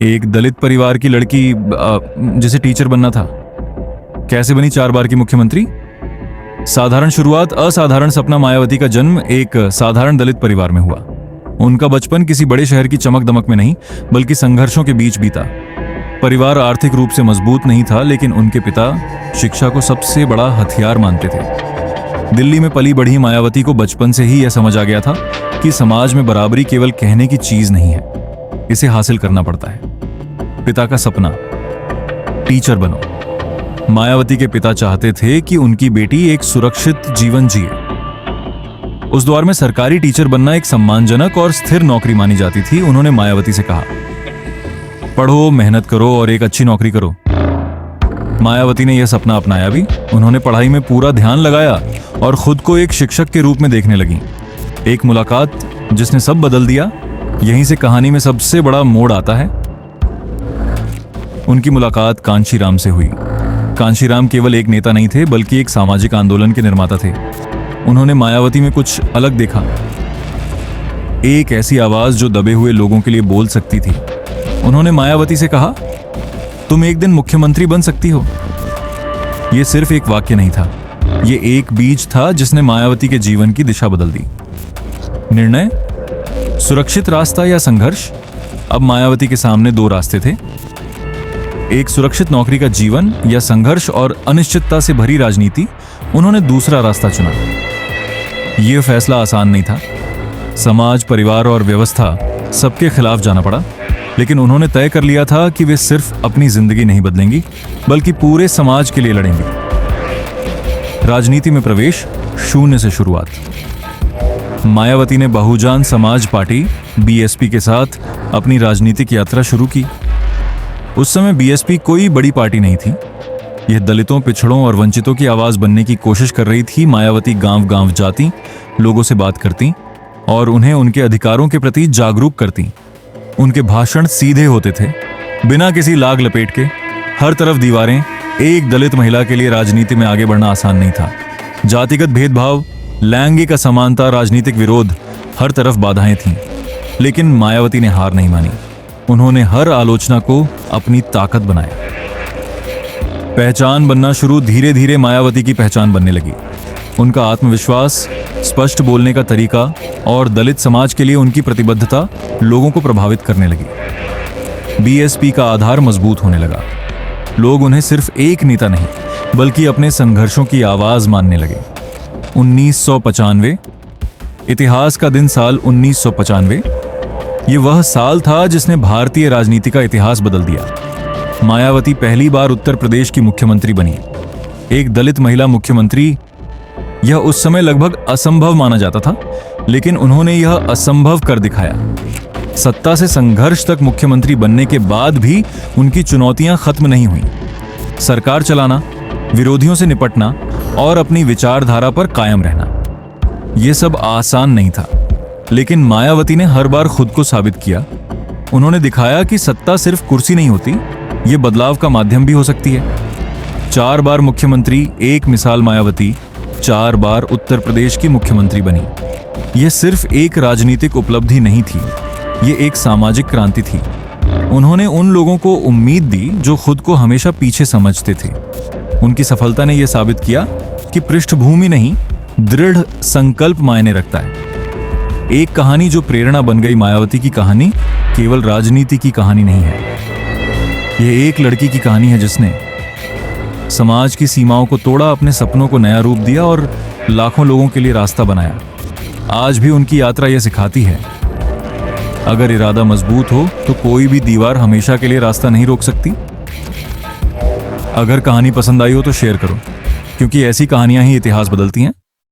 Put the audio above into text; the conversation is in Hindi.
एक दलित परिवार की लड़की जिसे टीचर बनना था, कैसे बनी 4 बार की मुख्यमंत्री? साधारण शुरुआत, असाधारण सपना। मायावती का जन्म एक साधारण दलित परिवार में हुआ। उनका बचपन किसी बड़े शहर की चमक दमक में नहीं, बल्कि संघर्षों के बीच बीता। परिवार आर्थिक रूप से मजबूत नहीं था, लेकिन उनके पिता शिक्षा को सबसे बड़ा हथियार मानते थे। दिल्ली में पली बढ़ी मायावती को बचपन से ही यह समझ आ गया था कि समाज में बराबरी केवल कहने की चीज नहीं है, इसे हासिल करना पड़ता है। पिता का सपना, टीचर बनो। मायावती के पिता चाहते थे कि उनकी बेटी एक सुरक्षित जीवन जिए। उस दौर में सरकारी टीचर बनना एक सम्मानजनक और स्थिर नौकरी मानी जाती थी। उन्होंने मायावती से कहा, पढ़ो, मेहनत करो और एक अच्छी नौकरी करो। मायावती ने यह सपना अपनाया भी। उन्होंने पढ़ाई में पूरा ध्यान लगाया और खुद को एक शिक्षक के रूप में देखने लगी। एक मुलाकात जिसने सब बदल दिया। यहीं से कहानी में सबसे बड़ा मोड़ आता है। उनकी मुलाकात कांशीराम से हुई। कांशीराम केवल एक नेता नहीं थे, बल्कि एक सामाजिक आंदोलन के निर्माता थे। उन्होंने मायावती में कुछ अलग देखा, एक ऐसी आवाज जो दबे हुए लोगों के लिए बोल सकती थी। उन्होंने मायावती से कहा, तुम एक दिन मुख्यमंत्री बन सकती हो। यह सिर्फ एक वाक्य नहीं था, यह एक बीज था जिसने मायावती के जीवन की दिशा बदल दी। निर्णय, सुरक्षित रास्ता या संघर्ष? अब मायावती के सामने 2 रास्ते थे, एक सुरक्षित नौकरी का जीवन या संघर्ष और अनिश्चितता से भरी राजनीति। उन्होंने दूसरा रास्ता चुना। यह फैसला आसान नहीं था। समाज, परिवार और व्यवस्था सबके खिलाफ जाना पड़ा, लेकिन उन्होंने तय कर लिया था कि वे सिर्फ अपनी जिंदगी नहीं बदलेंगी, बल्कि पूरे समाज के लिए लड़ेंगी। राजनीति में प्रवेश, शून्य से शुरुआत। मायावती ने बहुजन समाज पार्टी बीएसपी के साथ अपनी राजनीतिक यात्रा शुरू की। उस समय बीएसपी कोई बड़ी पार्टी नहीं थी। यह दलितों, पिछड़ों और वंचितों की आवाज बनने की कोशिश कर रही थी। मायावती गांव-गांव जाती, लोगों से बात करती और उन्हें उनके अधिकारों के प्रति जागरूक करती। उनके भाषण सीधे होते थे, बिना किसी लाग लपेट के। हर तरफ दीवारें। एक दलित महिला के लिए राजनीति में आगे बढ़ना आसान नहीं था। जातिगत भेदभाव, लैंगिक असमानता, राजनीतिक विरोध, हर तरफ बाधाएं थीं। लेकिन मायावती ने हार नहीं मानी। उन्होंने हर आलोचना को अपनी ताकत बनाया। पहचान बनना शुरू। धीरे धीरे मायावती की पहचान बनने लगी। उनका आत्मविश्वास, स्पष्ट बोलने का तरीका और दलित समाज के लिए उनकी प्रतिबद्धता लोगों को प्रभावित करने लगी। बीएसपी का आधार मजबूत होने लगा। लोग उन्हें सिर्फ एक नेता नहीं, बल्कि अपने संघर्षों की आवाज मानने लगे। 1995, इतिहास का दिन, साल 1995। ये वह साल था जिसने भारतीय राजनीति का इतिहास बदल दिया। मायावती पहली बार उत्तर प्रदेश की मुख्यमंत्री बनी। एक दलित महिला मुख्यमंत्री, यह उस समय लगभग असंभव माना जाता था, लेकिन उन्होंने यह असंभव कर दिखाया। सत्ता से संघर्ष तक मुख्यमंत्री बनने के बाद भी उनकी चुनौतियां खत्म नहीं हुई। सरकार चलाना, विरोधियों से निपटना और अपनी विचारधारा पर कायम रहना, यह सब आसान नहीं था। लेकिन मायावती ने हर बार खुद को साबित किया। उन्होंने दिखाया कि सत्ता सिर्फ कुर्सी नहीं होती, ये बदलाव का माध्यम भी हो सकती है। 4 बार मुख्यमंत्री, एक मिसाल मायावती 4 बार उत्तर प्रदेश की मुख्यमंत्री बनी। यह सिर्फ एक राजनीतिक उपलब्धि नहीं थी, यह एक सामाजिक क्रांति थी। उन्होंने उन लोगों को उम्मीद दी जो खुद को हमेशा पीछे समझते थे। उनकी सफलता ने यह साबित किया कि पृष्ठभूमि नहीं, दृढ़ संकल्प मायने रखता है। एक कहानी जो प्रेरणा बन गई। मायावती की कहानी केवल राजनीति की कहानी नहीं है, यह एक लड़की की कहानी है जिसने समाज की सीमाओं को तोड़ा, अपने सपनों को नया रूप दिया और लाखों लोगों के लिए रास्ता बनाया। आज भी उनकी यात्रा यह सिखाती है, अगर इरादा मजबूत हो तो कोई भी दीवार हमेशा के लिए रास्ता नहीं रोक सकती। अगर कहानी पसंद आई हो तो शेयर करो, क्योंकि ऐसी कहानियां ही इतिहास बदलती हैं।